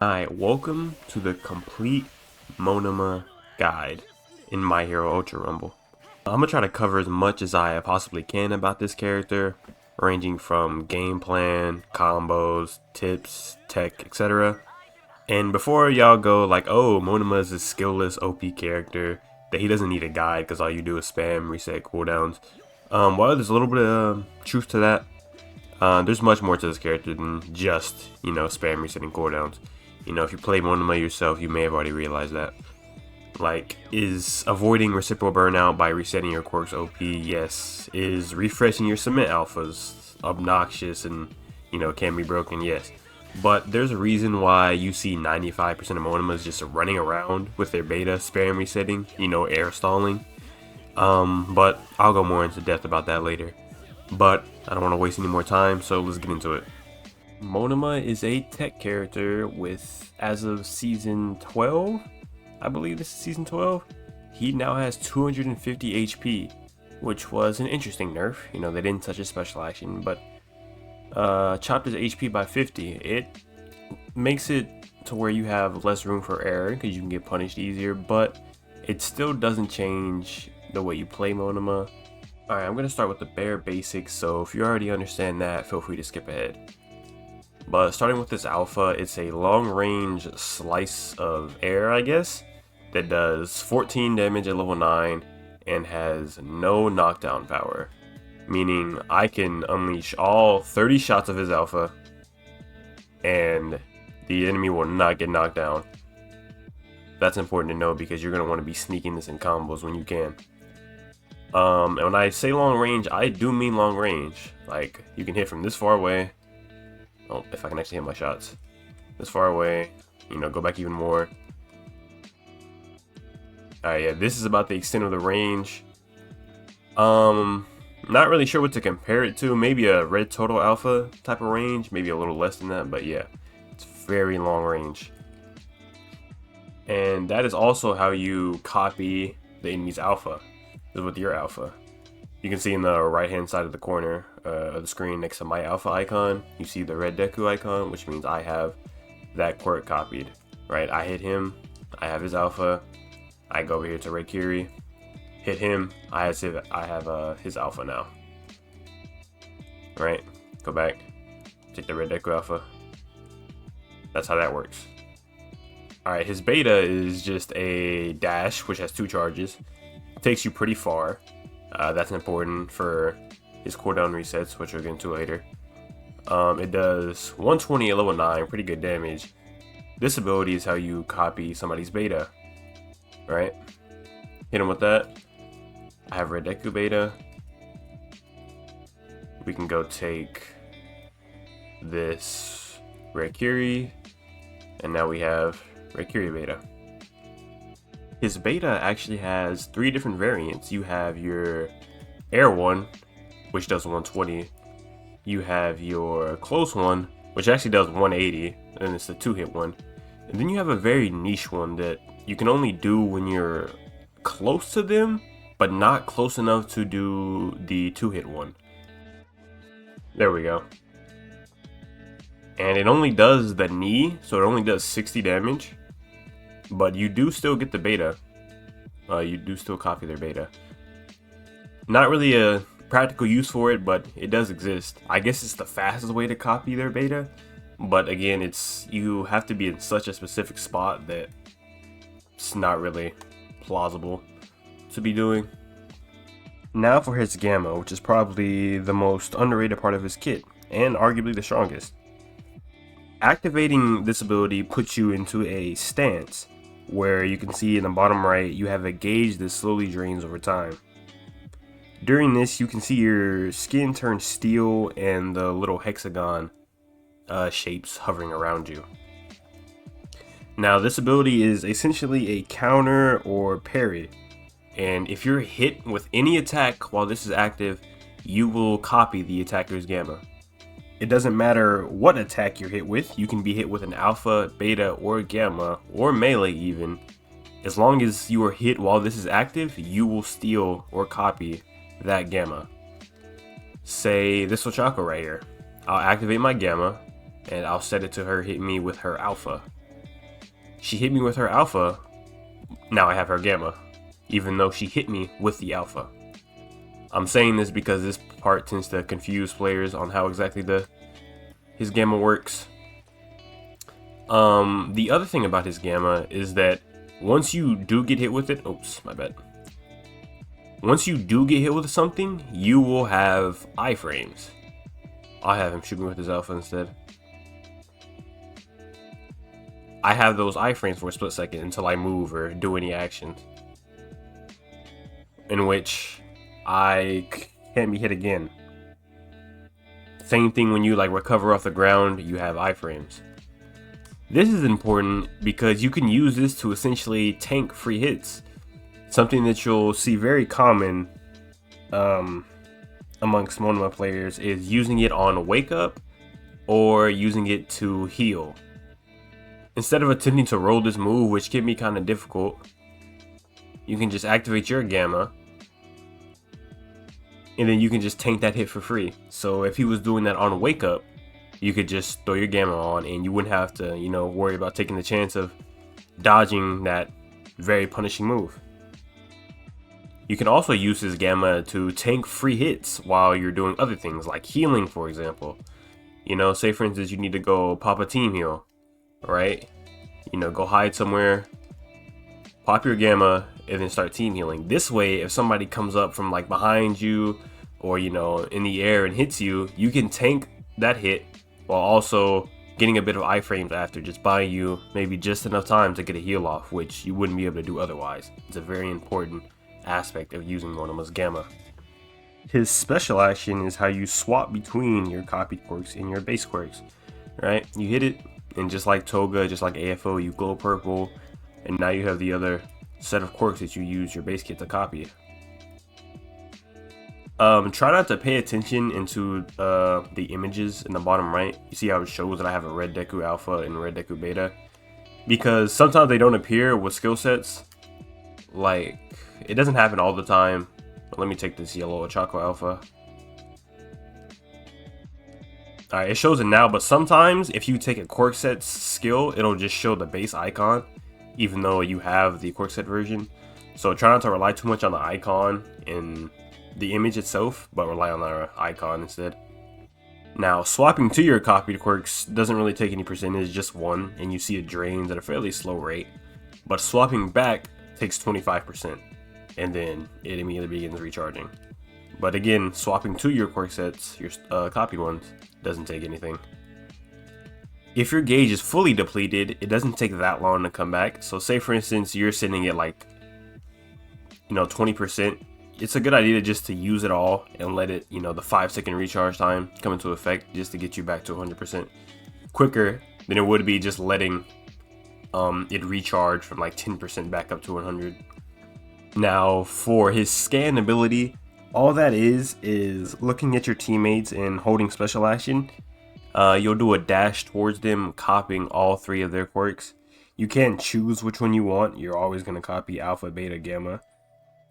Alright, welcome to the complete Monoma guide in My Hero Ultra Rumble. I'm gonna try to cover as much as I possibly can about this character, ranging from game plan, combos, tips, tech, etc. And before y'all go like, oh, Monoma is a skillless OP character, that he doesn't need a guide because all you do is spam, reset cooldowns. While there's a little bit of truth to that, there's much more to this character than just, spam resetting cooldowns. If you play Monoma yourself, you may have already realized that. Like, is avoiding reciprocal burnout by resetting your quirks OP? Yes. Is refreshing your cement alphas obnoxious and, can be broken? Yes. But there's a reason why you see 95% of Monomas just running around with their beta spam resetting, air stalling. But I'll go more into depth about that later. But I don't want to waste any more time, so let's get into it. Monoma is a tech character with, as of season 12, I believe this is season 12, he now has 250 HP, which was an interesting nerf. They didn't touch his special action, but chopped his HP by 50. It makes it to where you have less room for error because you can get punished easier, but it still doesn't change the way you play Monoma. Alright, I'm going to start with the bare basics, so if you already understand that, feel free to skip ahead. But starting with this alpha, it's a long range slice of air, I guess, that does 14 damage at level 9 and has no knockdown power. Meaning I can unleash all 30 shots of his alpha and the enemy will not get knocked down. That's important to know because you're going to want to be sneaking this in combos when you can. And when I say long range, I do mean long range. Like, you can hit from this far away. Oh, if I can actually hit my shots. This far away, go back even more. Alright, yeah, this is about the extent of the range. Not really sure what to compare it to. Maybe a red total alpha type of range. Maybe a little less than that, but yeah. It's very long range. And that is also how you copy the enemy's alpha. Is with your alpha. You can see in the right hand side of the corner of the screen next to my alpha icon, you see the red Deku icon, which means I have that quirk copied, right? I hit him, I have his alpha, I go over here to Red Curie, hit him, I have his alpha now, right? Go back, take the red Deku alpha. That's how that works. Alright, his beta is just a dash, which has 2 charges. It takes you pretty far. That's important for his cooldown resets, which we'll get into later. It does 120 at level 9, pretty good damage. This ability is how you copy somebody's beta, right? Hit him with that. I have Red Deku beta. We can go take this Red Curie, and now we have Red Curie beta. His beta actually has 3 different variants. You have your air one, which does 120. You have your close one, which actually does 180, and it's the 2-hit one. And then you have a very niche one that you can only do when you're close to them, but not close enough to do the 2-hit one. There we go. And it only does the knee, so it only does 60 damage. But you do still get the beta. You do still copy their beta. Not really a practical use for it, but it does exist. I guess it's the fastest way to copy their beta. But again, you have to be in such a specific spot that it's not really plausible to be doing. Now for his Gamma, which is probably the most underrated part of his kit, and arguably the strongest. Activating this ability puts you into a stance, where you can see in the bottom right, you have a gauge that slowly drains over time. During this, you can see your skin turn steel and the little hexagon shapes hovering around you. Now, this ability is essentially a counter or parry, and if you're hit with any attack while this is active, you will copy the attacker's Gamma. It doesn't matter what attack you're hit with. You can be hit with an alpha, beta, or gamma, or melee even. As long as you are hit while this is active, you will steal or copy that gamma. Say this Ochako right here. I'll activate my gamma, and I'll set it to her hit me with her alpha. she hit me with her alpha. Now I have her gamma, even though she hit me with the alpha. I'm saying this because this part tends to confuse players on how exactly his gamma works. The other thing about his gamma is that once you do get hit with it, oops, my bad. Once you do get hit with something, you will have iframes. I'll have him shoot me with his alpha instead. I have those iframes for a split second until I move or do any actions, in which I can't be hit again. Same thing when you like recover off the ground, you have iframes. This is important because you can use this to essentially tank free hits. Something that you'll see very common amongst Monoma players is using it on wake up or using it to heal. Instead of attempting to roll this move, which can be kind of difficult, you can just activate your gamma and then you can just tank that hit for free. So if he was doing that on wake up, you could just throw your gamma on and you wouldn't have to, worry about taking the chance of dodging that very punishing move. You can also use his gamma to tank free hits while you're doing other things like healing, for example. Say for instance you need to go pop a team heal, right? Go hide somewhere, pop your gamma, and then start team healing. This way, if somebody comes up from like behind you or in the air and hits you, you can tank that hit while also getting a bit of iframes after, just buying you maybe just enough time to get a heal off, which you wouldn't be able to do otherwise. It's a very important aspect of using Monoma's gamma. His special action is how you swap between your copied quirks and your base quirks, right? You hit it, and just like Toga, just like AFO, you glow purple, and now you have the other set of quirks that you use your base kit to copy. Try not to pay attention into the images in the bottom right. You see how it shows that I have a red Deku Alpha and red Deku Beta? Because sometimes they don't appear with skill sets. Like, it doesn't happen all the time. But let me take this yellow Ochako Alpha. Alright, it shows it now, but sometimes if you take a quirk set skill, it'll just show the base icon, even though you have the quirk set version. So try not to rely too much on the icon in the image itself, but rely on the icon instead. Now, swapping to your copied quirks doesn't really take any percentage, just one, and you see it drains at a fairly slow rate. But swapping back takes 25%, and then it immediately begins recharging. But again, swapping to your quirk sets, your copied ones, doesn't take anything. If your gauge is fully depleted, it doesn't take that long to come back. So say for instance you're sitting at like 20%, it's a good idea just to use it all and let it, the 5-second recharge time come into effect, just to get you back to 100% quicker than it would be just letting it recharge from like 10% back up to 100. Now for his scan ability, all that is looking at your teammates and holding special action. You'll do a dash towards them, copying all 3 of their quirks. You can't choose which one you want. You're always going to copy alpha, beta, gamma.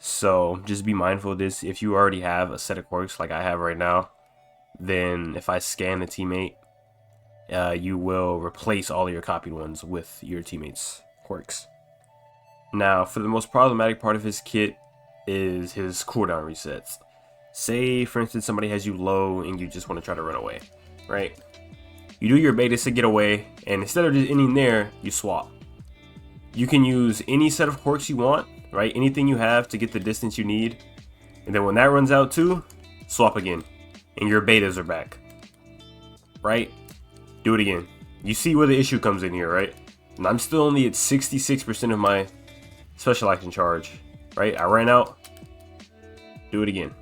So just be mindful of this. If you already have a set of quirks like I have right now, then if I scan a teammate, you will replace all of your copied ones with your teammates' quirks. Now, for the most problematic part of his kit is his cooldown resets. Say, for instance, somebody has you low and you just want to try to run away, right? You do your betas to get away, and instead of just ending there, you swap. You can use any set of quirks you want, right? Anything you have to get the distance you need. And then when that runs out too, swap again. And your betas are back. Right? Do it again. You see where the issue comes in here, right? And I'm still only at 66% of my special action charge. Right? I ran out. Do it again.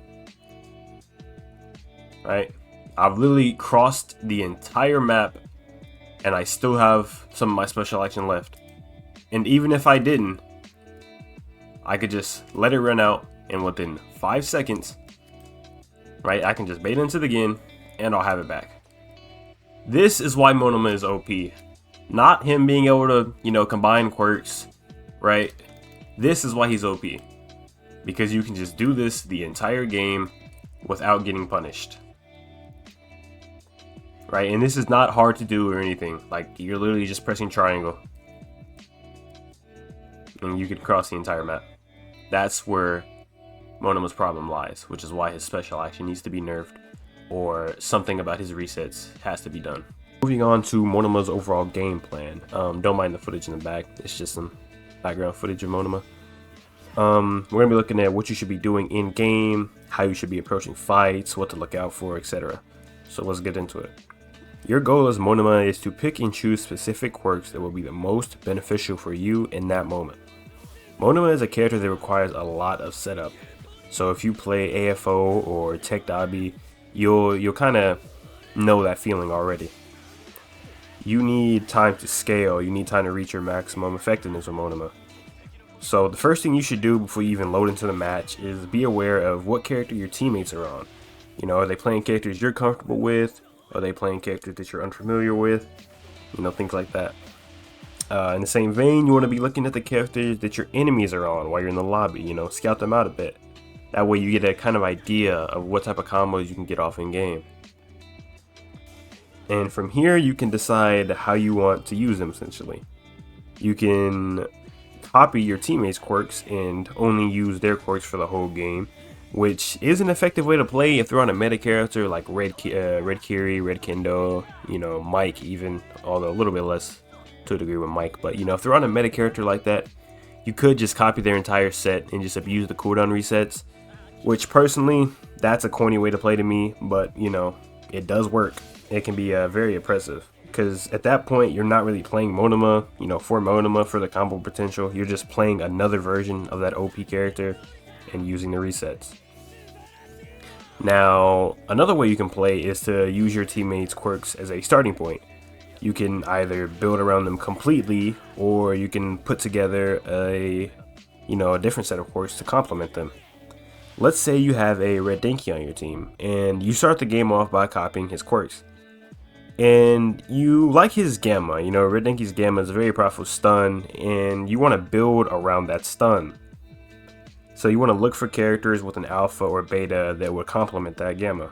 Right? I've literally crossed the entire map and I still have some of my special action left. And even if I didn't, I could just let it run out, and within 5 seconds, right, I can just bait into it again, and I'll have it back. This is why Monoma is OP. Not him being able to, combine quirks, right? This is why he's OP. Because you can just do this the entire game without getting punished. Right, and this is not hard to do or anything. Like, you're literally just pressing triangle. and you can cross the entire map. That's where Monoma's problem lies, which is why his special action needs to be nerfed, or something about his resets has to be done. Moving on to Monoma's overall game plan. Don't mind the footage in the back, it's just some background footage of Monoma. We're going to be looking at what you should be doing in game, how you should be approaching fights, what to look out for, etc. So let's get into it. Your goal as Monoma is to pick and choose specific quirks that will be the most beneficial for you in that moment. Monoma is a character that requires a lot of setup, so if you play AFO or Tech Dobby, you'll kind of know that feeling already. You need time to scale, you need time to reach your maximum effectiveness with Monoma. So the first thing you should do before you even load into the match is be aware of what character your teammates are on. You know, are they playing characters you're comfortable with? Are they playing characters that you're unfamiliar with? You know, things like that. In the same vein, you want to be looking at the characters that your enemies are on while you're in the lobby. You know, scout them out a bit. That way you get a kind of idea of what type of combos you can get off in game. And from here, you can decide how you want to use them, essentially. You can copy your teammates' quirks and only use their quirks for the whole game, which is an effective way to play if they're on a meta character like Red Kiri, Red Kendo, you know, Mike even, although a little bit less to a degree with Mike. But, you know, if they're on a meta character like that, you could just copy their entire set and just abuse the cooldown resets, which personally, that's a corny way to play to me, but, you know, it does work. It can be very oppressive, because at that point you're not really playing Monoma, you know, for Monoma for the combo potential. You're just playing another version of that OP character and using the resets. Now, another way you can play is to use your teammates' quirks as a starting point. You can either build around them completely, or you can put together a different set of quirks to complement them. Let's say you have a Red Denki on your team, and you start the game off by copying his quirks. And you like his Gamma. You know, Red Denki's Gamma is a very powerful stun, and you want to build around that stun. So you want to look for characters with an alpha or beta that would complement that Gamma.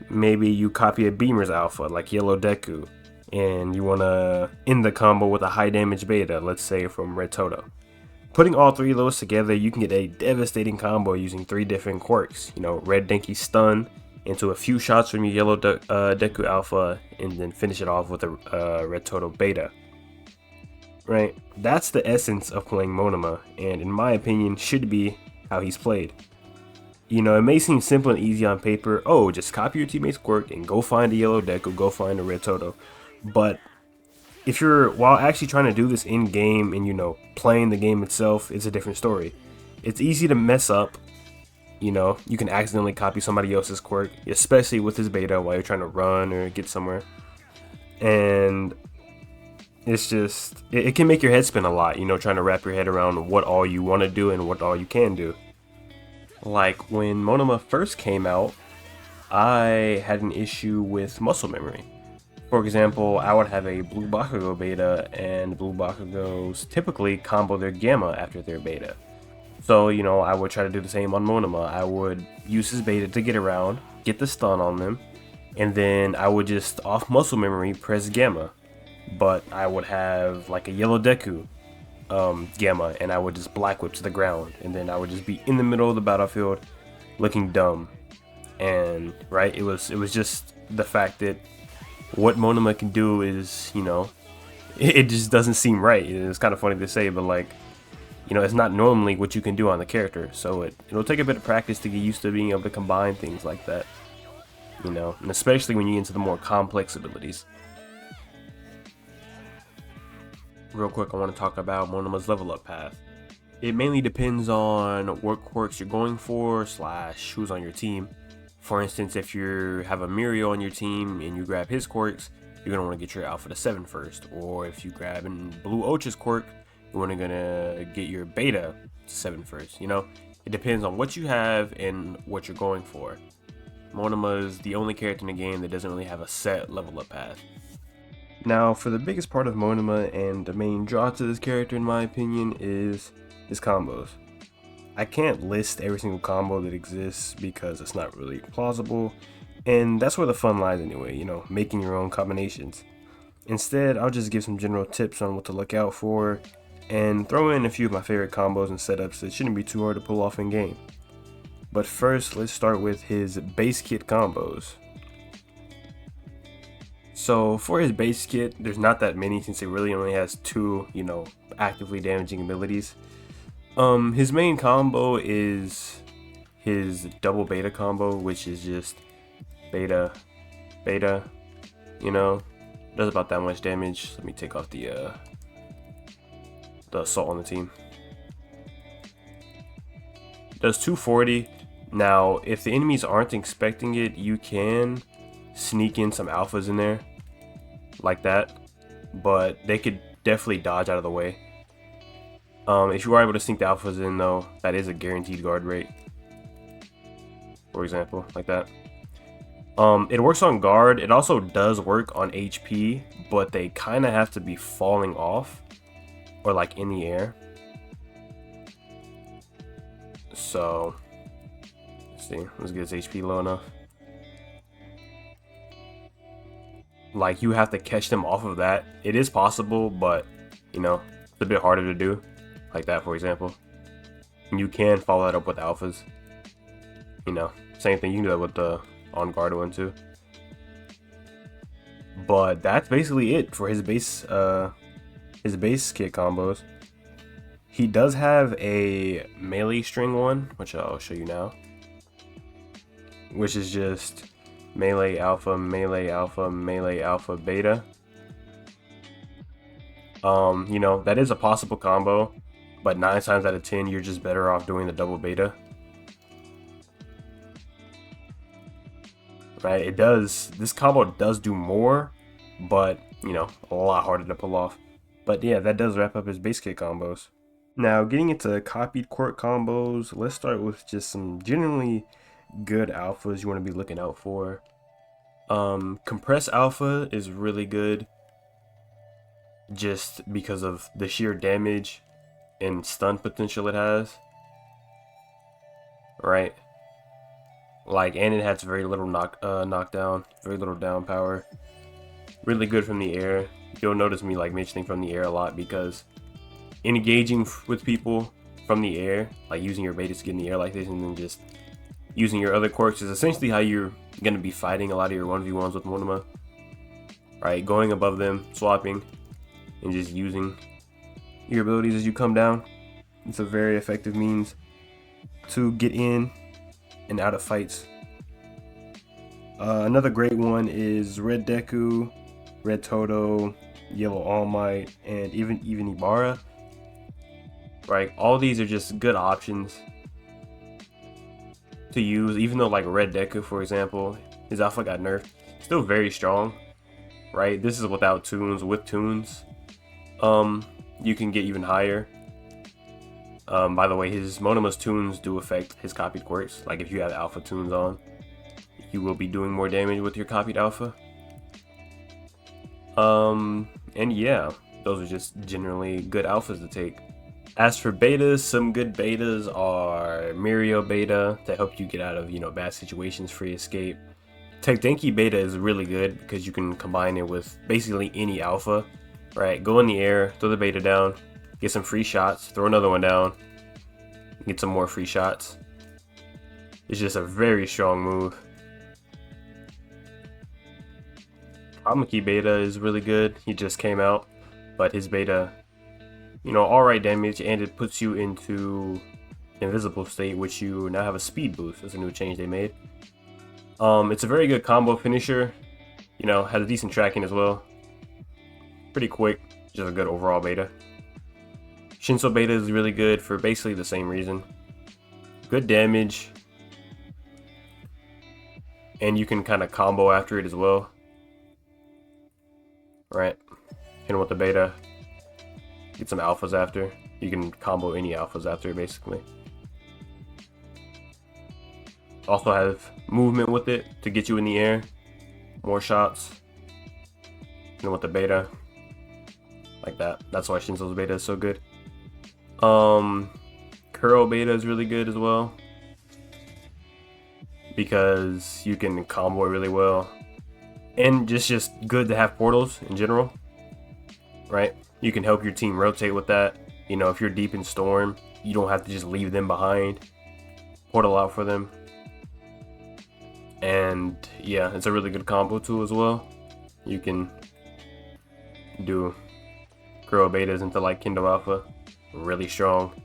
Maybe you copy a Beamer's alpha like Yellow Deku, and you want to end the combo with a high damage beta, let's say from Red Toto. Putting all three of those together, you can get a devastating combo using 3 different quirks. You know, Red Denki stun into a few shots from your Yellow Deku Alpha, and then finish it off with a Red Toto Beta. Right? That's the essence of playing Monoma, and in my opinion, should be how he's played. You know, it may seem simple and easy on paper. Oh, just copy your teammate's quirk and go find a Yellow Deku, go find a Red Toto. But if you're, while actually trying to do this in game and, you know, playing the game itself, it's a different story. It's easy to mess up. You know, you can accidentally copy somebody else's quirk, especially with his beta while you're trying to run or get somewhere. And it's just, it can make your head spin a lot, you know, trying to wrap your head around what all you want to do and what all you can do. Like when Monoma first came out, I had an issue with muscle memory. For example, I would have a Blue Bakugo beta, and Blue Bakugos typically combo their Gamma after their beta. So, you know, I would try to do the same on Monoma. I would use his beta to get around, get the stun on them, and then I would just, off muscle memory, press Gamma. But I would have like a Yellow Deku Gamma, and I would just Black Whip to the ground, and then I would just be in the middle of the battlefield looking dumb. And, right, it was just the fact that what Monoma can do is, you know, it just doesn't seem right. It's kind of funny to say, but like, you know, it's not normally what you can do on the character. So it'll take a bit of practice to get used to being able to combine things like that, you know, and especially when you get into the more complex abilities. Real quick, I want to talk about Monoma's level up path. It mainly depends on what quirks you're going for / who's on your team. For instance, if you have a Mirio on your team and you grab his quirks, you're going to want to get your Alpha to 7 first. Or if you grab in Blue Ocha's quirk, you're going to get your Beta to 7 first. You know, it depends on what you have and what you're going for. Monoma is the only character in the game that doesn't really have a set level up path. Now, for the biggest part of Monoma and the main draw to this character, in my opinion, is his combos. I can't list every single combo that exists because it's not really plausible, and that's where the fun lies anyway, you know, making your own combinations. Instead, I'll just give some general tips on what to look out for, and throw in a few of my favorite combos and setups that shouldn't be too hard to pull off in game. But first, let's start with his base kit combos. So for his base kit, there's not that many since it really only has two, actively damaging abilities. His main combo is his double beta combo, which is just beta, does about that much damage. Let me take off the assault on the team. Does 240. Now, if the enemies aren't expecting it, you can sneak in some alphas in there, like that, but they could definitely dodge out of the way. If you are able to sneak the alphas in, though, that is a guaranteed guard rate. For example, like that. It works on guard. It also does work on HP, but they kind of have to be falling off or like in the air. So let's see. Let's get his HP low enough. Like, you have to catch them off of that. It is possible, but it's a bit harder to do. Like that, for example. And you can follow that up with alphas. Same thing. You can do that with the on guard one too. But that's basically it for his base kit combos. He does have a melee string one, which I'll show you now, which is just melee alpha, melee alpha, melee alpha, beta. That is a possible combo, but 9 times out of 10 you're just better off doing the double beta. Right, this combo does do more, but a lot harder to pull off. But yeah, that does wrap up his base kit combos. Now, getting into copied Quirk combos, let's start with just some generally good alphas you want to be looking out for. Compress alpha is really good just because of the sheer damage and stun potential it has. Right? And it has very little knockdown, very little down power. Really good from the air. You'll notice me mentioning from the air a lot because engaging with people from the air, like using your beta to get in the air like this and then just using your other quirks, is essentially how you're going to be fighting a lot of your 1v1s with Monoma. Right? Going above them, swapping, and just using your abilities as you come down. It's a very effective means to get in and out of fights. Another great one is Red Deku, Red Toto, Yellow All Might, and even Ibarra. Right, all these are just good options to use. Even though Red Deku, for example, his alpha got nerfed, still very strong. Right, this is without tunes. With tunes, you can get even higher. By the way, his Monoma's tunes do affect his copied quirks. Like, if you have alpha tunes on, you will be doing more damage with your copied alpha. And yeah, those are just generally good alphas to take. As for betas, some good betas are Mirio beta to help you get out of bad situations, free escape. Tekdenki beta is really good because you can combine it with basically any alpha. Right, go in the air, throw the beta down, get some free shots, throw another one down, get some more free shots. It's just a very strong move. Amaki beta is really good. He just came out, but his beta, alright damage, and it puts you into invisible state, which you now have a speed boost. That's a new change they made. It's a very good combo finisher. Has a decent tracking as well. Pretty quick, just a good overall beta. Shinso beta is really good for basically the same reason. Good damage, and you can kind of combo after it as well. Right, hit him with the beta, get some alphas after. You can combo any alphas after, basically. Also have movement with it to get you in the air, more shots. Hit him with the beta, like that. That's why Shinso's beta is so good. Kuro beta is really good as well because you can combo it really well, and just good to have portals in general. Right, you can help your team rotate with that. You know, if you're deep in storm, you don't have to just leave them behind. Portal out for them. And yeah, it's a really good combo tool as well. You can do Kuro betas into like Kindle Alpha, really strong.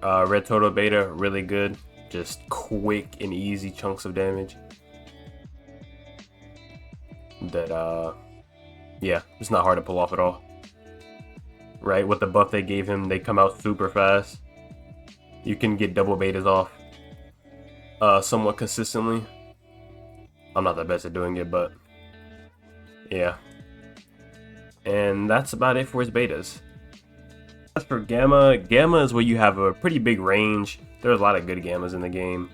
Red Toto beta, really good, just quick and easy chunks of damage. That yeah, it's not hard to pull off at all. Right, with the buff they gave him, they come out super fast. You can get double betas off somewhat consistently. I'm not the best at doing it, but yeah. And that's about it for his betas. As for Gamma, Gamma is where you have a pretty big range. There's a lot of good Gammas in the game.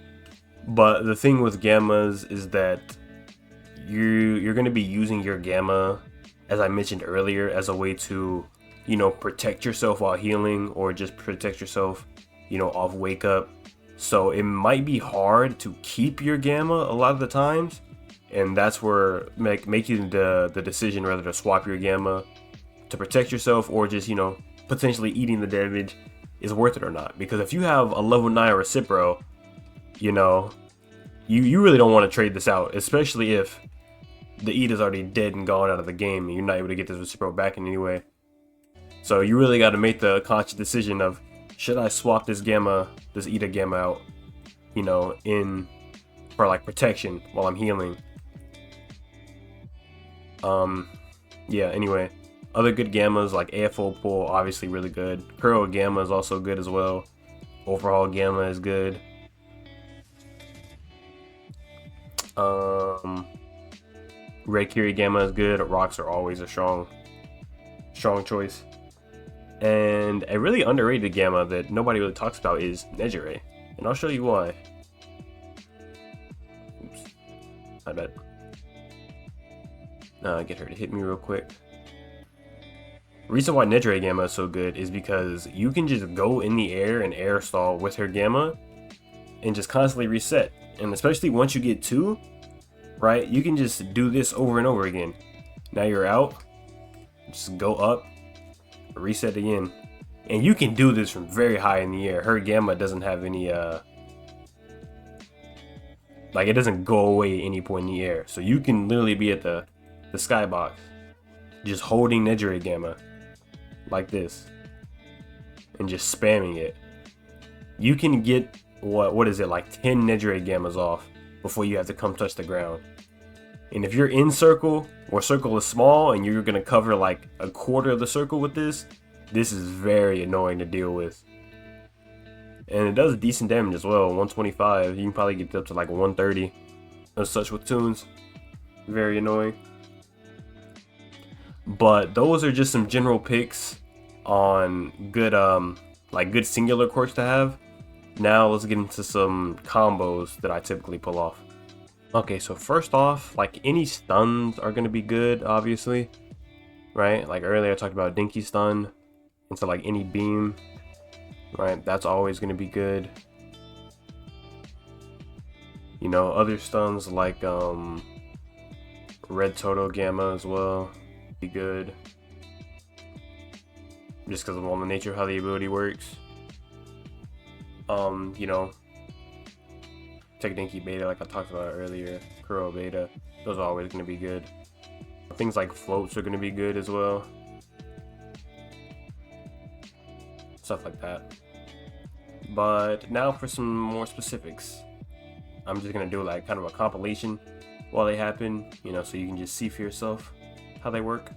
But the thing with Gammas is that you're going to be using your Gamma, as I mentioned earlier, as a way to, you know, protect yourself while healing, or just protect yourself, you know, off wake up. So it might be hard to keep your Gamma a lot of the times, and that's where making the decision whether to swap your Gamma to protect yourself or just, you know, potentially eating the damage is worth it or not. Because if you have a level 9 Recipro, you know, you really don't want to trade this out, especially if the Eat is already dead and gone out of the game and you're not able to get this Recipro back in any way. So you really got to make the conscious decision of, should I swap this Gamma, this Ida Gamma out, you know, for like protection while I'm healing. Yeah, anyway, other good Gammas like AFO Pull, obviously really good. Kuro Gamma is also good as well. Overhaul Gamma is good. Red Kiri Gamma is good. Rocks are always a strong choice. And a really underrated Gamma that nobody really talks about is Nejire, and I'll show you why. Oops, my bad. Get her to hit me real quick. The reason why Nejire Gamma is so good is because you can just go in the air and air stall with her Gamma and just constantly reset. And especially once you get 2, right, you can just do this over and over again. Now you're out, just go up, reset again. And you can do this from very high in the air. Her Gamma doesn't have any like, it doesn't go away at any point in the air. So you can literally be at the skybox just holding Nejire Gamma like this and just spamming it. You can get what is it, like 10 Nejire Gammas off before you have to come touch the ground. And if you're in circle, or circle is small, and you're gonna cover like a quarter of the circle with this is very annoying to deal with. And it does decent damage as well, 125. You can probably get up to like 130 as such with tunes. Very annoying. But those are just some general picks on good like good singular quirks to have. Now let's get into some combos that I typically pull off. Okay, so first off, like, any stuns are gonna be good, obviously, right? Like earlier I talked about Dinky stun into like any beam, right? That's always gonna be good. You know, other stuns like Red Toto Gamma as well be good, just because of all the nature of how the ability works. You know, Tech Dinky Beta, like I talked about earlier, Kuro Beta, those are always going to be good. Things like floats are going to be good as well. Stuff like that. But now for some more specifics. I'm just going to do like kind of a compilation while they happen, you know, so you can just see for yourself how they work.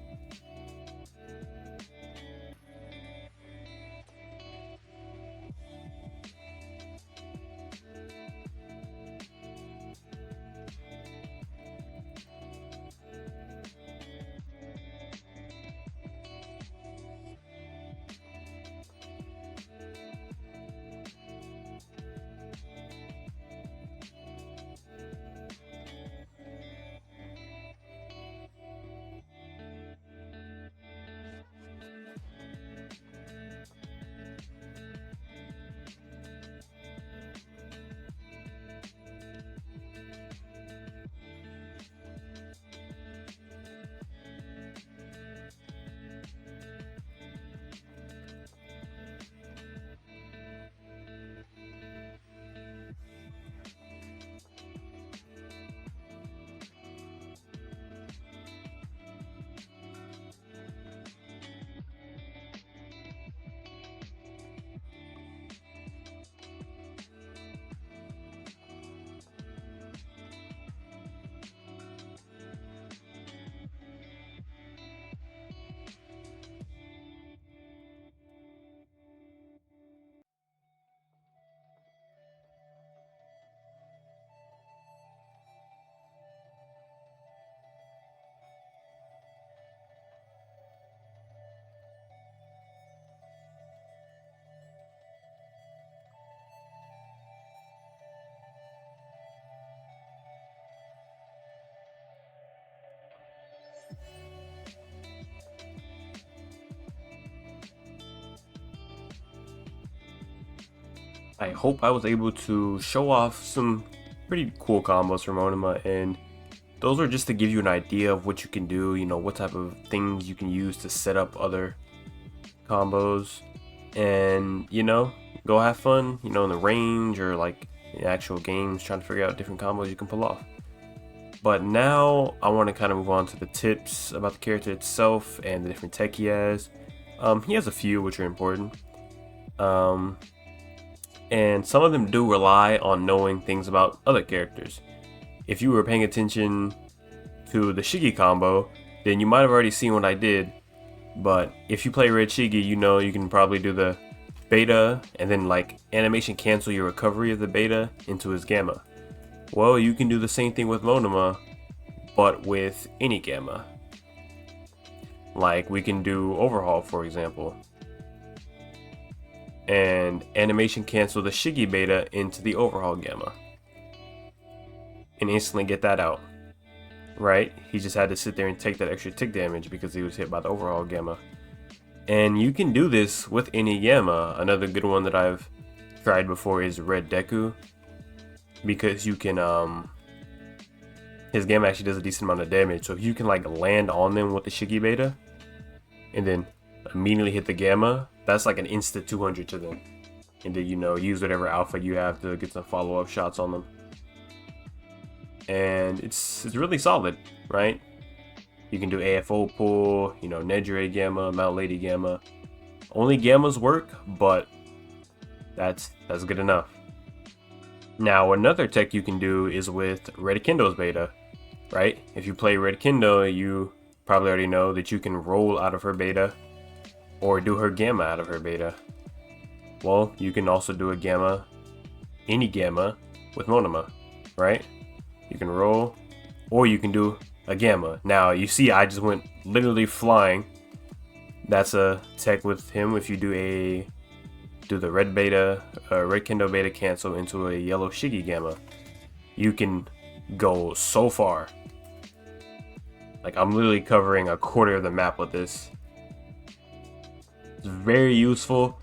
I hope I was able to show off some pretty cool combos from Monoma, and those are just to give you an idea of what you can do, you know, what type of things you can use to set up other combos, and you know, go have fun, you know, in the range or like in actual games, trying to figure out different combos you can pull off. But now I want to kind of move on to the tips about the character itself and the different tech he has. He has a few which are important. And some of them do rely on knowing things about other characters. If you were paying attention to the Shiggy combo, then you might have already seen what I did. But if you play Red Shiggy, you know you can probably do the beta and then like animation cancel your recovery of the beta into his gamma. Well, you can do the same thing with Monoma, but with any gamma. Like we can do overhaul, for example, and animation cancel the Shiggy beta into the overhaul gamma and instantly get that out. Right? He just had to sit there and take that extra tick damage because he was hit by the overhaul gamma. And you can do this with any gamma. Another good one that I've tried before is Red Deku, because you can his gamma actually does a decent amount of damage, so if you can like land on them with the Shiggy beta and then immediately hit the gamma, that's like an instant 200 to them, and then, you know, use whatever alpha you have to get some follow-up shots on them. And it's really solid, right? You can do AFO pull, you know, Nejire gamma, Mount Lady gamma. Only gammas work, but that's good enough. Now another tech you can do is with Red Kendo's beta, right? If you play Red Kendo, you probably already know that you can roll out of her beta or do her gamma out of her beta. Well, you can also do a gamma, any gamma, with Monoma, right? You can roll, or you can do a gamma. Now you see I just went literally flying. That's a tech with him. If you do the red beta, Red Kendo beta cancel into a yellow Shiggy gamma, you can go so far. Like I'm literally covering a quarter of the map with this. It's very useful.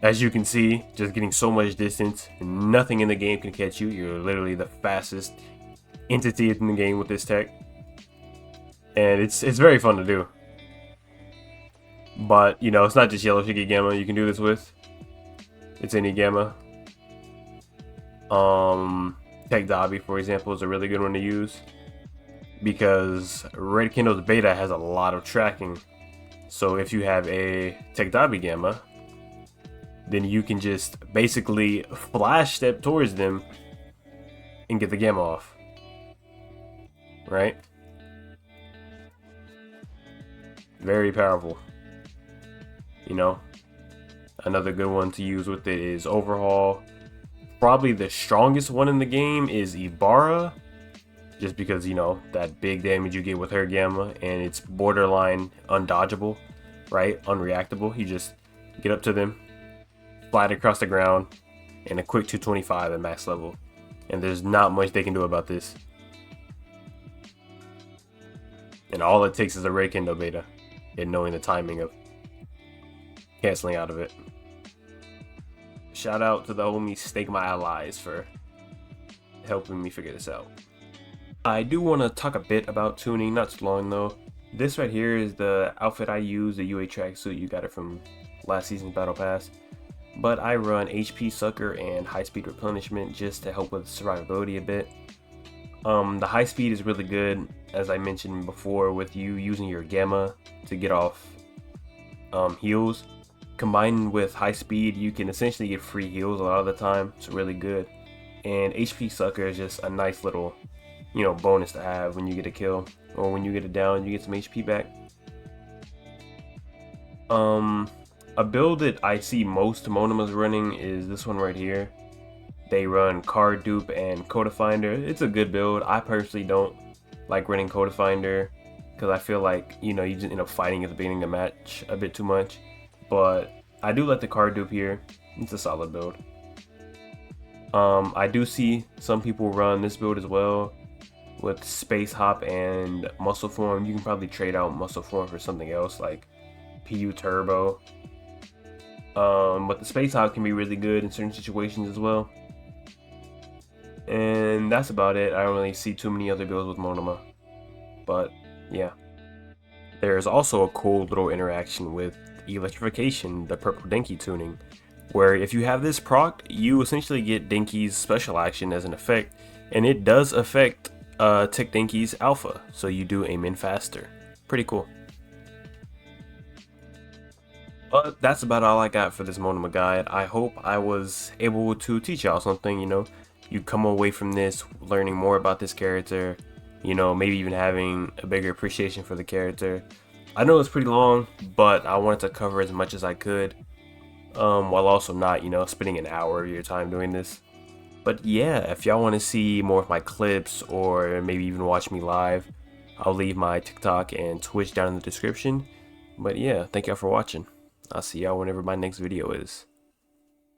As you can see, just getting so much distance, and nothing in the game can catch you. You're literally the fastest entity in the game with this tech, and it's very fun to do. But you know, it's not just yellow Shiggy gamma you can do this with. It's any gamma. Tech Dabi, for example, is a really good one to use because Red Kendo's beta has a lot of tracking. So if you have a Tech Dabi gamma, then you can just basically flash step towards them and get the gamma off, right? Very powerful. You know, another good one to use with it is Overhaul. Probably the strongest one in the game is Ibarra, just because, you know, that big damage you get with her gamma, and it's borderline undodgeable, right? Unreactable. You just get up to them, slide across the ground, and a quick 225 at max level. And there's not much they can do about this. And all it takes is a Red Kendo beta and knowing the timing of canceling out of it. Shout out to the homie Stake My Allies for helping me figure this out. I do want to talk a bit about tuning, not too long though. This right here is the outfit I use, the UA tracksuit. You got it from last season's Battle Pass. But I run HP Sucker and High Speed Replenishment just to help with survivability a bit. The high speed is really good, as I mentioned before, with you using your gamma to get off heals. Combined with high speed, you can essentially get free heals a lot of the time. It's really good. And HP Sucker is just a nice little, you know, bonus to have when you get a kill or when you get a down, you get some HP back. A build that I see most Monomas running is this one right here. They run Card Dupe and Coda Finder. It's a good build. I personally don't like running Coda Finder because I feel like, you know, you just end up fighting at the beginning of the match a bit too much. But I do like the Card Dupe here. It's a solid build. I do see some people run this build as well with Space Hop and Muscle Form. You can probably trade out Muscle Form for something else like PU Turbo. But the space hop can be really good in certain situations as well. And that's about it. I don't really see too many other builds with Monoma. But yeah. There's also a cool little interaction with electrification, the purple Denki tuning, where if you have this proc, you essentially get Denki's special action as an effect, and it does affect Tick Denki's alpha, so you do aim in faster. Pretty cool. But that's about all I got for this Monoma guide. I hope I was able to teach y'all something, you know. You come away from this learning more about this character, you know, maybe even having a bigger appreciation for the character. I know it's pretty long, but I wanted to cover as much as I could, while also not, you know, spending an hour of your time doing this. But yeah, if y'all want to see more of my clips or maybe even watch me live, I'll leave my TikTok and Twitch down in the description. But yeah, thank y'all for watching. I'll see y'all whenever my next video is.